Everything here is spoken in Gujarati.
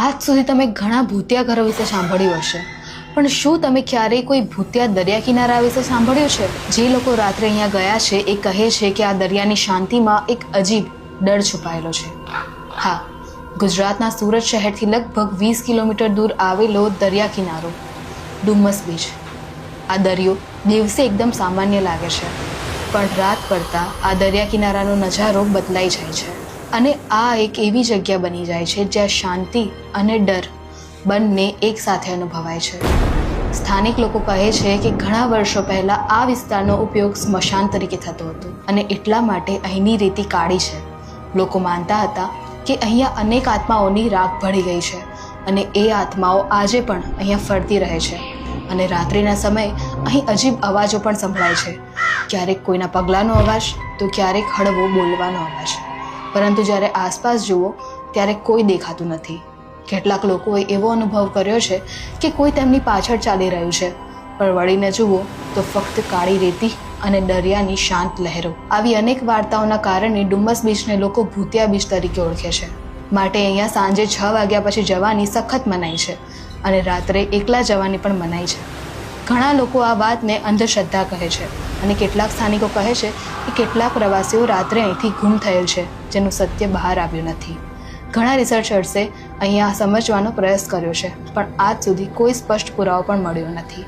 આજ સુધી તમે ઘણા ભૂતિયા ઘરો વિશે સાંભળ્યું હશે, પણ શું તમે ક્યારેય કોઈ ભૂતિયા દરિયા કિનારા વિશે સાંભળ્યું છે? જે લોકો રાત્રે અહીંયા ગયા છે એ કહે છે કે આ દરિયાની શાંતિમાં એક અજીબ ડર છુપાયેલો છે. હા, ગુજરાતના સુરત શહેરથી લગભગ 20 કિલોમીટર દૂર આવેલો દરિયા કિનારો ડુમસ બીચ. આ દરિયો દિવસે એકદમ સામાન્ય લાગે છે, પણ રાત પડતા આ દરિયા કિનારાનો નજારો બદલાઈ જાય છે. અને આ એક એવી જગ્યા બની જાય છે જ્યાં શાંતિ અને ડર બંને એકસાથે અનુભવાય છે. સ્થાનિક લોકો કહે છે કે ઘણા વર્ષો પહેલાં આ વિસ્તારનો ઉપયોગ સ્મશાન તરીકે થતો હતો અને એટલા માટે અહીંની રેતી કાળી છે. લોકો માનતા હતા કે અહીંયા અનેક આત્માઓની રાખ ભળી ગઈ છે અને એ આત્માઓ આજે પણ અહીંયા ફરતી રહે છે. અને રાત્રિના સમયે અહીં અજીબ અવાજો પણ સંભળાય છે. ક્યારેક કોઈના પગલાંનો અવાજ તો ક્યારેક હળવો બોલવાનો અવાજ. પરંતુ જ્યારે આસપાસ જુઓ ત્યારે કોઈ દેખાતું નથી. કેટલાક લોકોએ એવો અનુભવ કર્યો છે કે કોઈ તેમની પાછળ ચાલી રહ્યું છે, પણ વળીને જુઓ તો ફક્ત કાળી રેતી અને દરિયાની શાંત લહેરો. આવી અનેક વાર્તાઓના કારણે ડુમસ બીચને લોકો ભૂતિયા બીચ તરીકે ઓળખે છે. માટે અહીંયા સાંજે 6 વાગ્યા પછી જવાની સખત મનાઈ છે અને રાત્રે એકલા જવાની પણ મનાઈ છે. ઘણા લોકો આ વાતને અંધશ્રદ્ધા કહે છે અને કેટલાક સ્થાનિકો કહે છે કે કેટલાક પ્રવાસીઓ રાત્રે અહીંથી ગુમ થયેલ છે, જેનું સત્ય બહાર આવ્યું નથી. ઘણા રિસર્ચર્સે અહીંયા સમજવાનો પ્રયાસ કર્યો છે, પણ આજ સુધી કોઈ સ્પષ્ટ પુરાવો પણ મળ્યો નથી.